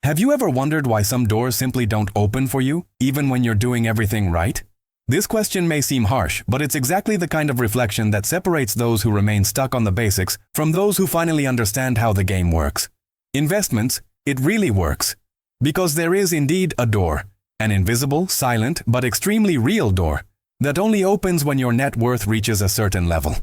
Have you ever wondered why some doors simply don't open for you, even when you're doing everything right? This question may seem harsh, but it's exactly the kind of reflection that separates those who remain stuck on the basics from those who finally understand how the game works. Investments, it really works. Because there is indeed a door, an invisible, silent, but extremely real door, that only opens when your net worth reaches a certain level.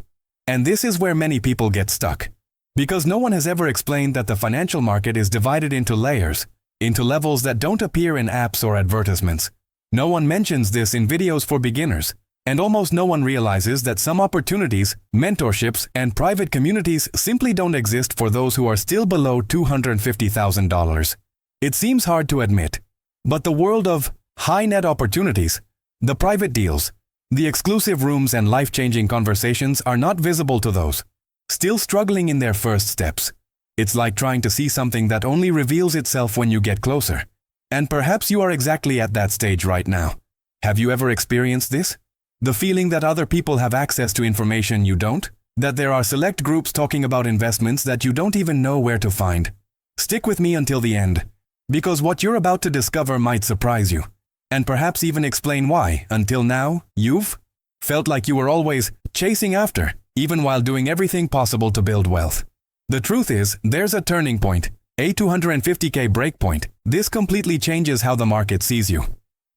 And this is where many people get stuck. Because no one has ever explained that the financial market is divided into layers, into levels that don't appear in apps or advertisements. No one mentions this in videos for beginners, and almost no one realizes that some opportunities, mentorships, and private communities simply don't exist for those who are still below $250,000. It seems hard to admit, but the world of high net opportunities, the private deals, the exclusive rooms and life-changing conversations are not visible to those still struggling in their first steps. It's like trying to see something that only reveals itself when you get closer. And perhaps you are exactly at that stage right now. Have you ever experienced this? The feeling that other people have access to information you don't? That there are select groups talking about investments that you don't even know where to find? Stick with me until the end, because what you're about to discover might surprise you, and perhaps even explain why, until now, you've felt like you were always chasing after, even while doing everything possible to build wealth. The truth is, there's a turning point, a 250K breakpoint. This completely changes how the market sees you.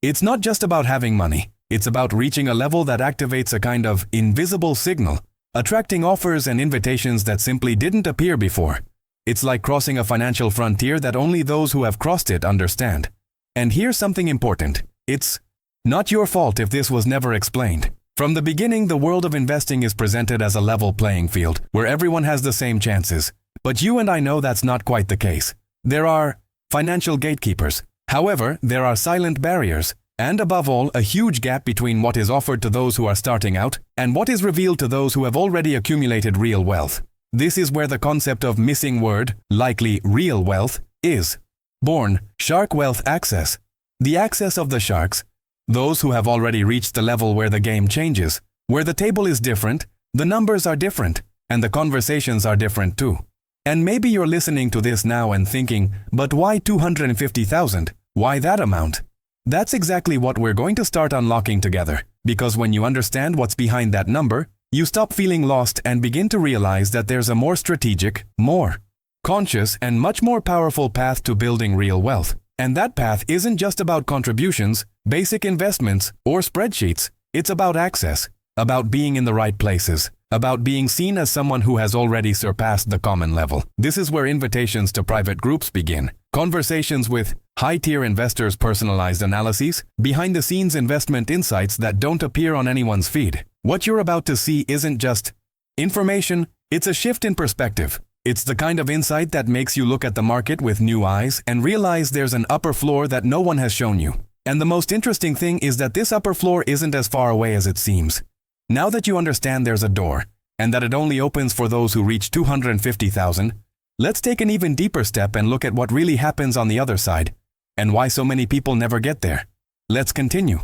It's not just about having money, it's about reaching a level that activates a kind of invisible signal, attracting offers and invitations that simply didn't appear before. It's like crossing a financial frontier that only those who have crossed it understand. And here's something important. It's not your fault if this was never explained. From the beginning, the world of investing is presented as a level playing field, where everyone has the same chances. But you and I know that's not quite the case. There are financial gatekeepers. However, there are silent barriers, and above all, a huge gap between what is offered to those who are starting out and what is revealed to those who have already accumulated real wealth. This is where the concept of missing word, likely real wealth, is born. Shark wealth access. The access of the sharks, those who have already reached the level where the game changes, where the table is different, the numbers are different, and the conversations are different too. And maybe you're listening to this now and thinking, but why 250,000? Why that amount? That's exactly what we're going to start unlocking together, because when you understand what's behind that number, you stop feeling lost and begin to realize that there's a more strategic, more conscious, and much more powerful path to building real wealth. And that path isn't just about contributions, basic investments, or spreadsheets. It's about access, about being in the right places, about being seen as someone who has already surpassed the common level. This is where invitations to private groups begin. Conversations with high-tier investors, personalized analyses, behind-the-scenes investment insights that don't appear on anyone's feed. What you're about to see isn't just information, it's a shift in perspective. It's the kind of insight that makes you look at the market with new eyes and realize there's an upper floor that no one has shown you. And the most interesting thing is that this upper floor isn't as far away as it seems. Now that you understand there's a door, and that it only opens for those who reach 250,000, let's take an even deeper step and look at what really happens on the other side, and why so many people never get there. Let's continue.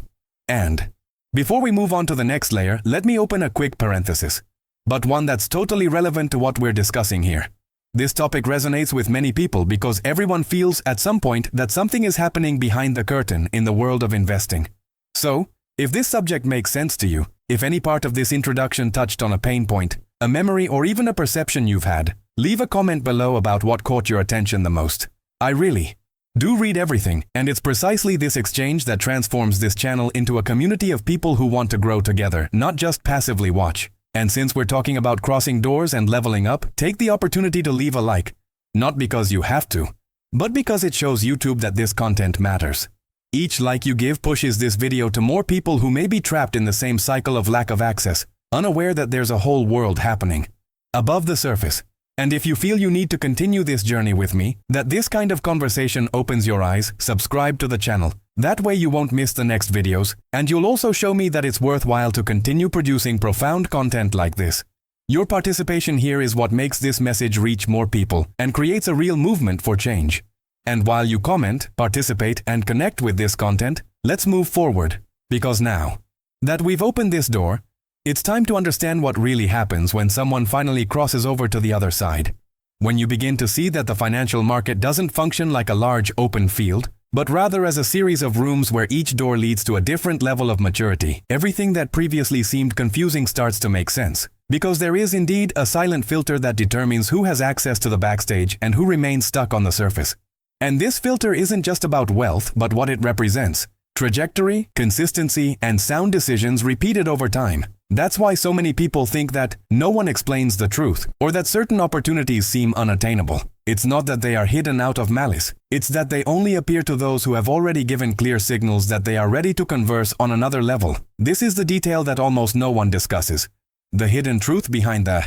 And before we move on to the next layer, let me open a quick parenthesis, but one that's totally relevant to what we're discussing here. This topic resonates with many people because everyone feels at some point that something is happening behind the curtain in the world of investing. So, if this subject makes sense to you, if any part of this introduction touched on a pain point, a memory, or even a perception you've had, leave a comment below about what caught your attention the most. I really do read everything, and it's precisely this exchange that transforms this channel into a community of people who want to grow together, not just passively watch. And since we're talking about crossing doors and leveling up, take the opportunity to leave a like. Not because you have to, but because it shows YouTube that this content matters. Each like you give pushes this video to more people who may be trapped in the same cycle of lack of access, unaware that there's a whole world happening above the surface. And if you feel you need to continue this journey with me, that this kind of conversation opens your eyes, subscribe to the channel. That way you won't miss the next videos, and you'll also show me that it's worthwhile to continue producing profound content like this. Your participation here is what makes this message reach more people and creates a real movement for change. And while you comment, participate, and connect with this content, let's move forward. Because now that we've opened this door, it's time to understand what really happens when someone finally crosses over to the other side. When you begin to see that the financial market doesn't function like a large open field, but rather as a series of rooms where each door leads to a different level of maturity, everything that previously seemed confusing starts to make sense. Because there is indeed a silent filter that determines who has access to the backstage and who remains stuck on the surface. And this filter isn't just about wealth, but what it represents: trajectory, consistency, and sound decisions repeated over time. That's why so many people think that no one explains the truth, or that certain opportunities seem unattainable. It's not that they are hidden out of malice. It's that they only appear to those who have already given clear signals that they are ready to converse on another level. This is the detail that almost no one discusses: the hidden truth behind the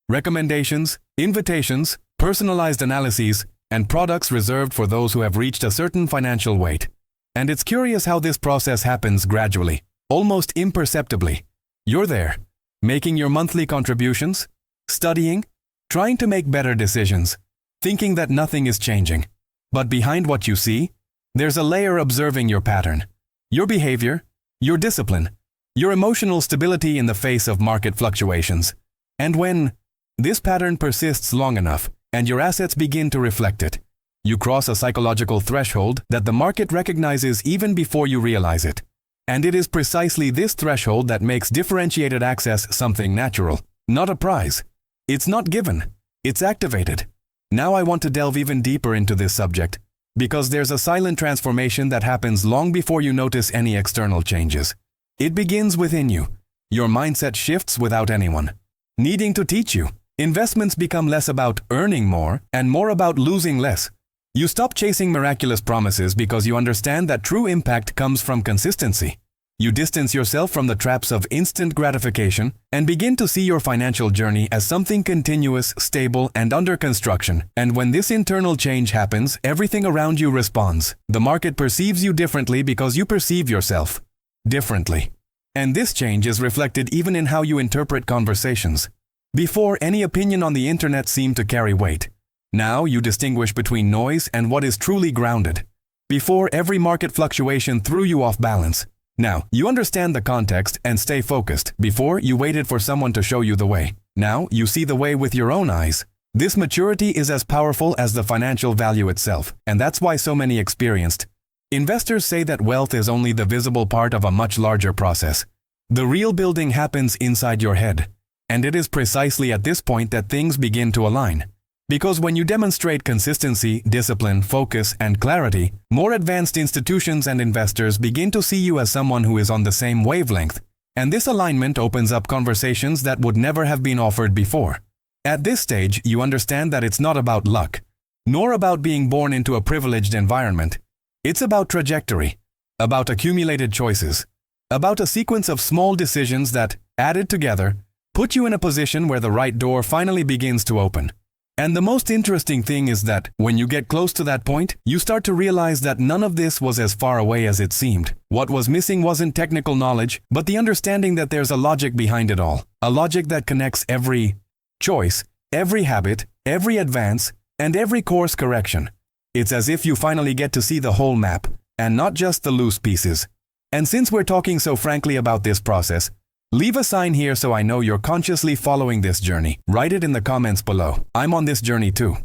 recommendations, invitations, personalized analyses, and products reserved for those who have reached a certain financial weight. And it's curious how this process happens gradually, almost imperceptibly. You're there, making your monthly contributions, studying, trying to make better decisions, thinking that nothing is changing. But behind what you see, there's a layer observing your pattern, your behavior, your discipline, your emotional stability in the face of market fluctuations. And when this pattern persists long enough, and your assets begin to reflect it, you cross a psychological threshold that the market recognizes even before you realize it. And it is precisely this threshold that makes differentiated access something natural, not a prize. It's not given, it's activated. Now I want to delve even deeper into this subject, because there's a silent transformation that happens long before you notice any external changes. It begins within you. Your mindset shifts without anyone needing to teach you. Investments become less about earning more and more about losing less. You stop chasing miraculous promises because you understand that true impact comes from consistency. You distance yourself from the traps of instant gratification and begin to see your financial journey as something continuous, stable, and under construction. And when this internal change happens, everything around you responds. The market perceives you differently because you perceive yourself differently. And this change is reflected even in how you interpret conversations. Before, any opinion on the internet seemed to carry weight. Now you distinguish between noise and what is truly grounded. Before, every market fluctuation threw you off balance. Now, you understand the context and stay focused. Before, you waited for someone to show you the way. Now, you see the way with your own eyes. This maturity is as powerful as the financial value itself, and that's why so many experienced investors say that wealth is only the visible part of a much larger process. The real building happens inside your head, and it is precisely at this point that things begin to align. Because when you demonstrate consistency, discipline, focus, and clarity, more advanced institutions and investors begin to see you as someone who is on the same wavelength. And this alignment opens up conversations that would never have been offered before. At this stage, you understand that it's not about luck, nor about being born into a privileged environment. It's about trajectory, about accumulated choices, about a sequence of small decisions that, added together, put you in a position where the right door finally begins to open. And the most interesting thing is that, when you get close to that point, you start to realize that none of this was as far away as it seemed. What was missing wasn't technical knowledge, but the understanding that there's a logic behind it all. A logic that connects every choice, every habit, every advance, and every course correction. It's as if you finally get to see the whole map, and not just the loose pieces. And since we're talking so frankly about this process, leave a sign here so I know you're consciously following this journey. Write it in the comments below. I'm on this journey too.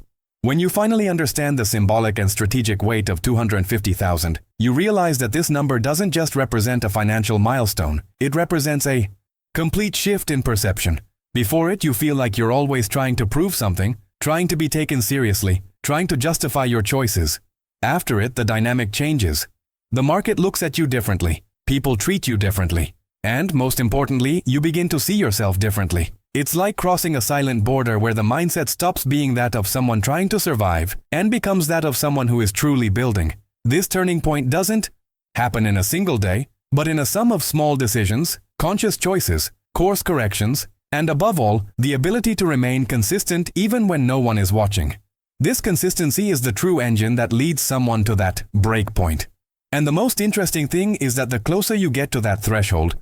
When you finally understand the symbolic and strategic weight of 250,000, you realize that this number doesn't just represent a financial milestone, it represents a complete shift in perception. Before it, you feel like you're always trying to prove something, trying to be taken seriously, trying to justify your choices. After it, the dynamic changes. The market looks at you differently, people treat you differently. And, most importantly, you begin to see yourself differently. It's like crossing a silent border where the mindset stops being that of someone trying to survive and becomes that of someone who is truly building. This turning point doesn't happen in a single day, but in a sum of small decisions, conscious choices, course corrections, and above all, the ability to remain consistent even when no one is watching. This consistency is the true engine that leads someone to that break point. And the most interesting thing is that the closer you get to that threshold,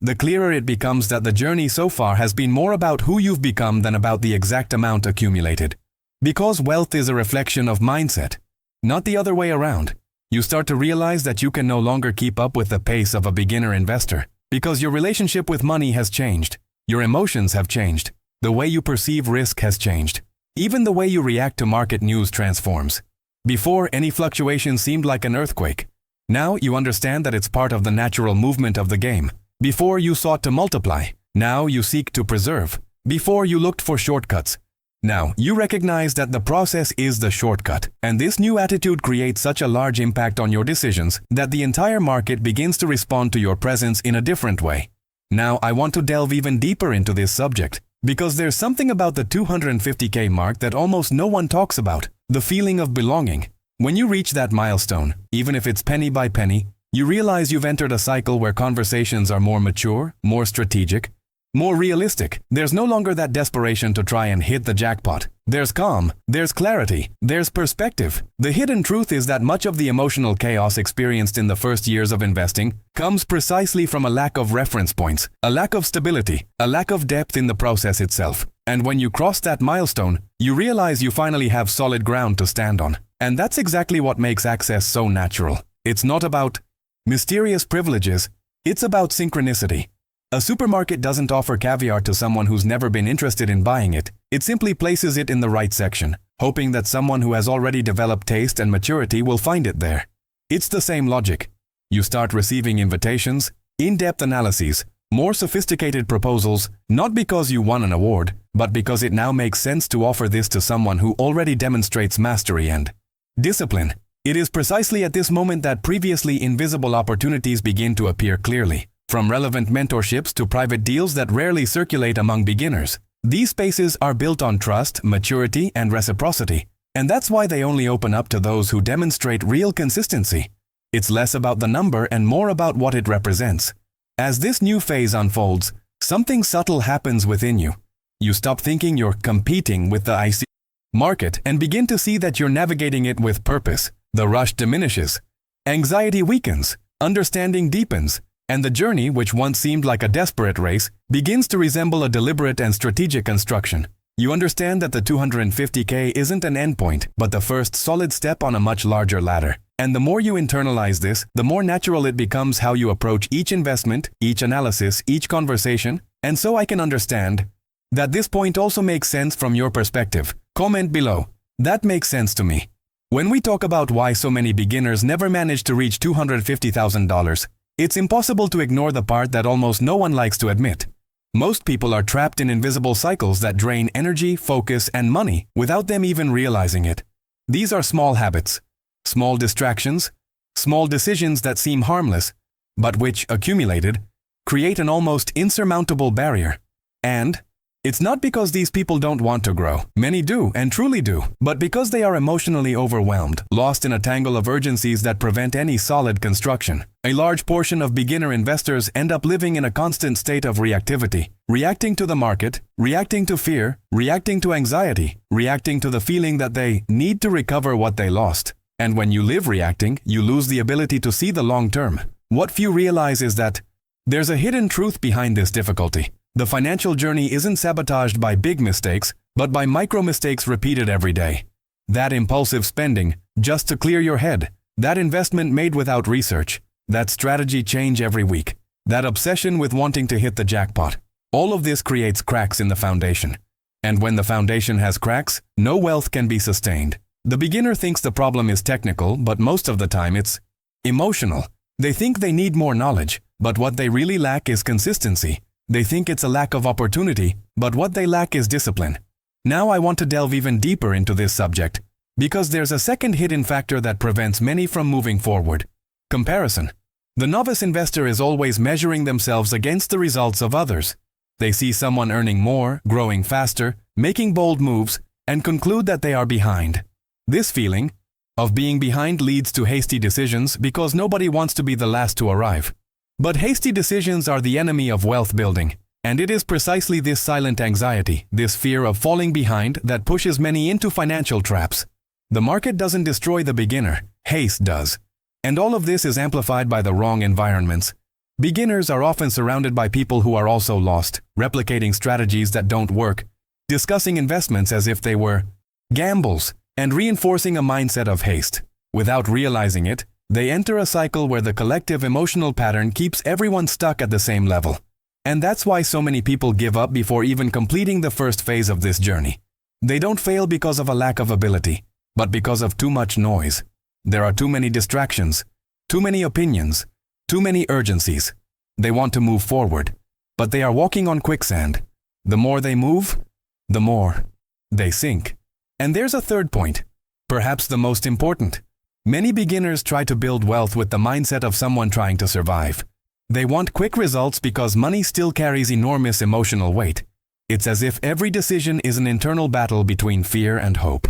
the clearer it becomes that the journey so far has been more about who you've become than about the exact amount accumulated. Because wealth is a reflection of mindset, not the other way around. You start to realize that you can no longer keep up with the pace of a beginner investor. Because your relationship with money has changed. Your emotions have changed. The way you perceive risk has changed. Even the way you react to market news transforms. Before, any fluctuation seemed like an earthquake. Now you understand that it's part of the natural movement of the game. Before you sought to multiply. Now you seek to preserve. Before you looked for shortcuts. Now you recognize that the process is the shortcut. And this new attitude creates such a large impact on your decisions that the entire market begins to respond to your presence in a different way. Now I want to delve even deeper into this subject. Because there's something about the 250K mark that almost no one talks about, the feeling of belonging. When you reach that milestone, even if it's penny by penny, you realize you've entered a cycle where conversations are more mature, more strategic, more realistic. There's no longer that desperation to try and hit the jackpot. There's calm, there's clarity, there's perspective. The hidden truth is that much of the emotional chaos experienced in the first years of investing comes precisely from a lack of reference points, a lack of stability, a lack of depth in the process itself. And when you cross that milestone, you realize you finally have solid ground to stand on. And that's exactly what makes access so natural. It's not about mysterious privileges, it's about synchronicity. A supermarket doesn't offer caviar to someone who's never been interested in buying it. It simply places it in the right section, hoping that someone who has already developed taste and maturity will find it there. It's the same logic. You start receiving invitations, in-depth analyses, more sophisticated proposals, not because you won an award, but because it now makes sense to offer this to someone who already demonstrates mastery and discipline. It is precisely at this moment that previously invisible opportunities begin to appear clearly. From relevant mentorships to private deals that rarely circulate among beginners. These spaces are built on trust, maturity, and reciprocity. And that's why they only open up to those who demonstrate real consistency. It's less about the number and more about what it represents. As this new phase unfolds, something subtle happens within you. You stop thinking you're competing with the IC market and begin to see that you're navigating it with purpose. The rush diminishes. Anxiety weakens. Understanding deepens. And the journey, which once seemed like a desperate race, begins to resemble a deliberate and strategic construction. You understand that the 250K isn't an endpoint, but the first solid step on a much larger ladder. And the more you internalize this, the more natural it becomes how you approach each investment, each analysis, each conversation. And so I can understand that this point also makes sense from your perspective. Comment below. That makes sense to me. When we talk about why so many beginners never manage to reach $250,000, it's impossible to ignore the part that almost no one likes to admit. Most people are trapped in invisible cycles that drain energy, focus, and money without them even realizing it. These are small habits, small distractions, small decisions that seem harmless, but which, accumulated, create an almost insurmountable barrier. And it's not because these people don't want to grow. Many do, and truly do, but because they are emotionally overwhelmed, lost in a tangle of urgencies that prevent any solid construction. A large portion of beginner investors end up living in a constant state of reactivity, reacting to the market, reacting to fear, reacting to anxiety, reacting to the feeling that they need to recover what they lost. And when you live reacting, you lose the ability to see the long term. What few realize is that there's a hidden truth behind this difficulty. The financial journey isn't sabotaged by big mistakes, but by micro mistakes repeated every day. That impulsive spending, just to clear your head, that investment made without research, that strategy change every week, that obsession with wanting to hit the jackpot. All of this creates cracks in the foundation. And when the foundation has cracks, no wealth can be sustained. The beginner thinks the problem is technical, but most of the time it's emotional. They think they need more knowledge, but what they really lack is consistency. They think it's a lack of opportunity, but what they lack is discipline. Now I want to delve even deeper into this subject, because there's a second hidden factor that prevents many from moving forward. Comparison. The novice investor is always measuring themselves against the results of others. They see someone earning more, growing faster, making bold moves, and conclude that they are behind. This feeling of being behind leads to hasty decisions because nobody wants to be the last to arrive. But hasty decisions are the enemy of wealth building, and it is precisely this silent anxiety, this fear of falling behind, that pushes many into financial traps. The market doesn't destroy the beginner, haste does. And all of this is amplified by the wrong environments. Beginners are often surrounded by people who are also lost, replicating strategies that don't work, discussing investments as if they were gambles, and reinforcing a mindset of haste. Without realizing it, they enter a cycle where the collective emotional pattern keeps everyone stuck at the same level. And that's why so many people give up before even completing the first phase of this journey. They don't fail because of a lack of ability, but because of too much noise. There are too many distractions, too many opinions, too many urgencies. They want to move forward, but they are walking on quicksand. The more they move, the more they sink. And there's a third point, perhaps the most important. Many beginners try to build wealth with the mindset of someone trying to survive. They want quick results because money still carries enormous emotional weight. It's as if every decision is an internal battle between fear and hope.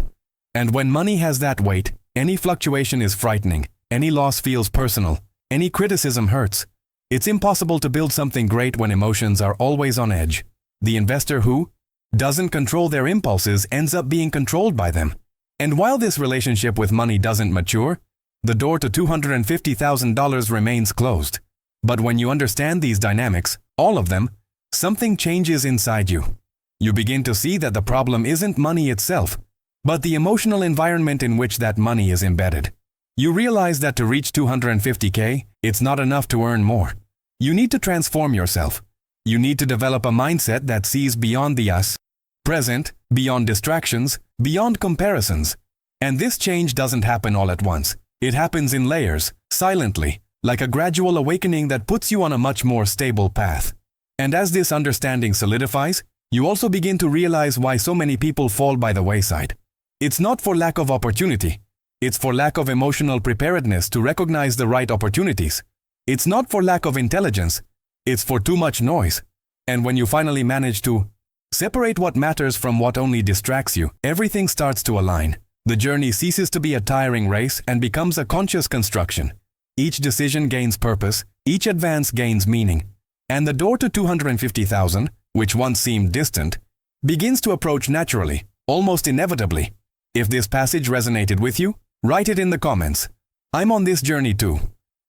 And when money has that weight, any fluctuation is frightening, any loss feels personal, any criticism hurts. It's impossible to build something great when emotions are always on edge. The investor who doesn't control their impulses ends up being controlled by them. And while this relationship with money doesn't mature, the door to $250,000 remains closed. But when you understand these dynamics, all of them, something changes inside you. You begin to see that the problem isn't money itself, but the emotional environment in which that money is embedded. You realize that to reach $250K, it's not enough to earn more. You need to transform yourself. You need to develop a mindset that sees beyond the us, present, beyond distractions, beyond comparisons. And this change doesn't happen all at once. It happens in layers, silently, like a gradual awakening that puts you on a much more stable path. And as this understanding solidifies, you also begin to realize why so many people fall by the wayside. It's not for lack of opportunity. It's for lack of emotional preparedness to recognize the right opportunities. It's not for lack of intelligence. It's for too much noise. And when you finally manage to separate what matters from what only distracts you, everything starts to align. The journey ceases to be a tiring race and becomes a conscious construction. Each decision gains purpose, each advance gains meaning. And the door to $250,000, which once seemed distant, begins to approach naturally, almost inevitably. If this passage resonated with you, write it in the comments. I'm on this journey too.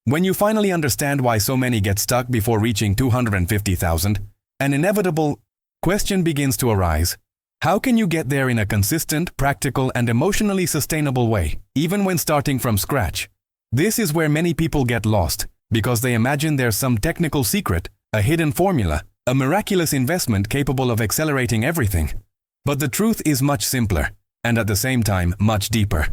When you finally understand why so many get stuck before reaching $250,000, an inevitable question begins to arise. How can you get there in a consistent, practical, and emotionally sustainable way, even when starting from scratch? This is where many people get lost, because they imagine there's some technical secret, a hidden formula, a miraculous investment capable of accelerating everything. But the truth is much simpler, and at the same time, much deeper.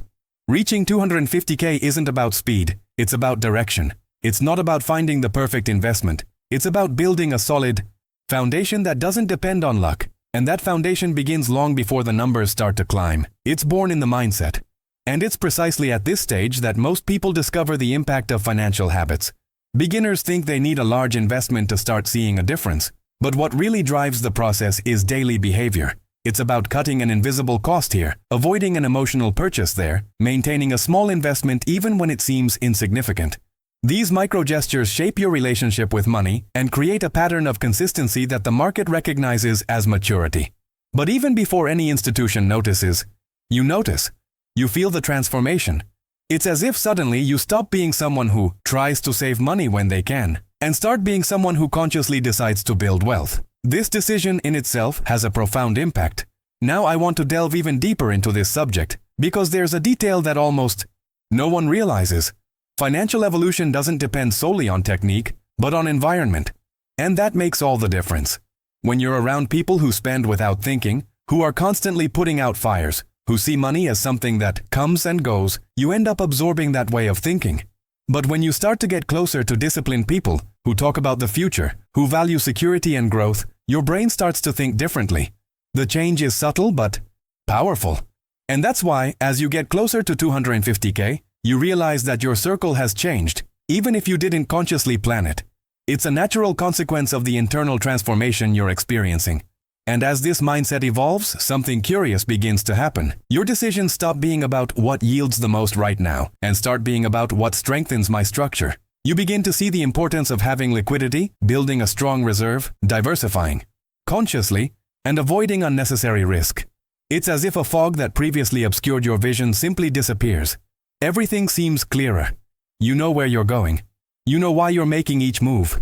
Reaching $250K isn't about speed, it's about direction. It's not about finding the perfect investment. It's about building a solid foundation that doesn't depend on luck. And that foundation begins long before the numbers start to climb. It's born in the mindset. And it's precisely at this stage that most people discover the impact of financial habits. Beginners think they need a large investment to start seeing a difference. But what really drives the process is daily behavior. It's about cutting an invisible cost here, avoiding an emotional purchase there, maintaining a small investment even when it seems insignificant. These micro-gestures shape your relationship with money and create a pattern of consistency that the market recognizes as maturity. But even before any institution notices, you notice. You feel the transformation. It's as if suddenly you stop being someone who tries to save money when they can, and start being someone who consciously decides to build wealth. This decision in itself has a profound impact. Now I want to delve even deeper into this subject, because there's a detail that almost no one realizes. Financial evolution doesn't depend solely on technique, but on environment. And that makes all the difference. When you're around people who spend without thinking, who are constantly putting out fires, who see money as something that comes and goes, you end up absorbing that way of thinking. But when you start to get closer to disciplined people, who talk about the future, who value security and growth, your brain starts to think differently. The change is subtle but powerful. And that's why, as you get closer to $250K, you realize that your circle has changed, even if you didn't consciously plan it. It's a natural consequence of the internal transformation you're experiencing. And as this mindset evolves, something curious begins to happen. Your decisions stop being about what yields the most right now, and start being about what strengthens my structure. You begin to see the importance of having liquidity, building a strong reserve, diversifying consciously, and avoiding unnecessary risk. It's as if a fog that previously obscured your vision simply disappears. Everything seems clearer. You know where you're going. You know why you're making each move.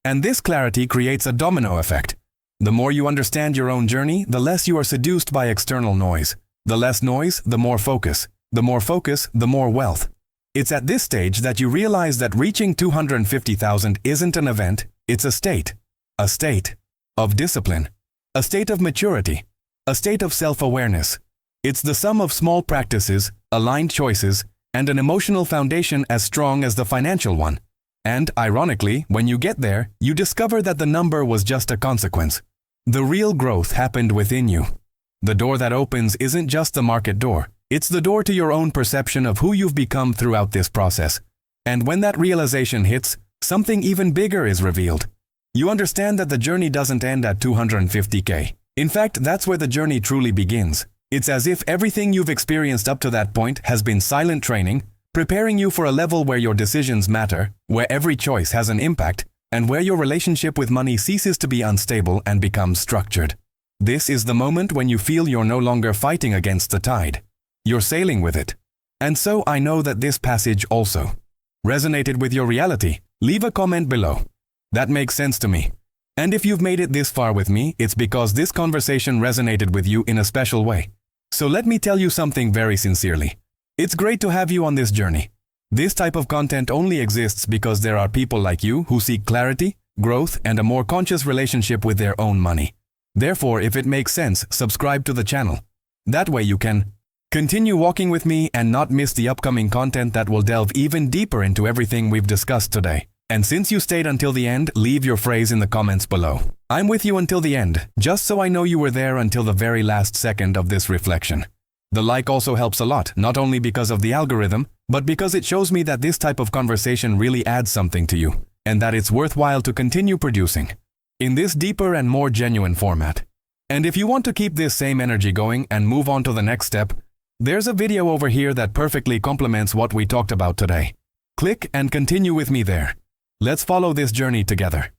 And this clarity creates a domino effect. The more you understand your own journey, the less you are seduced by external noise. The less noise, the more focus. The more focus, the more wealth. It's at this stage that you realize that reaching $250,000 isn't an event, it's a state. A state of discipline. A state of maturity. a state of self-awareness. It's the sum of small practices, aligned choices, and an emotional foundation as strong as the financial one. And, ironically, when you get there, you discover that the number was just a consequence. The real growth happened within you. The door that opens isn't just the market door. It's the door to your own perception of who you've become throughout this process. And when that realization hits, something even bigger is revealed. You understand that the journey doesn't end at 250K. In fact, that's where the journey truly begins. It's as if everything you've experienced up to that point has been silent training, preparing you for a level where your decisions matter, where every choice has an impact, and where your relationship with money ceases to be unstable and becomes structured. This is the moment when you feel you're no longer fighting against the tide. You're sailing with it. And so I know that this passage also resonated with your reality. Leave a comment below. That makes sense to me. And if you've made it this far with me, it's because this conversation resonated with you in a special way. So let me tell you something very sincerely. It's great to have you on this journey. This type of content only exists because there are people like you who seek clarity, growth, and a more conscious relationship with their own money. Therefore, if it makes sense, subscribe to the channel. That way you can continue walking with me and not miss the upcoming content that will delve even deeper into everything we've discussed today. And since you stayed until the end, leave your phrase in the comments below. I'm with you until the end, just so I know you were there until the very last second of this reflection. The like also helps a lot, not only because of the algorithm, but because it shows me that this type of conversation really adds something to you, and that it's worthwhile to continue producing in this deeper and more genuine format. And if you want to keep this same energy going and move on to the next step, there's a video over here that perfectly complements what we talked about today. Click and continue with me there. Let's follow this journey together.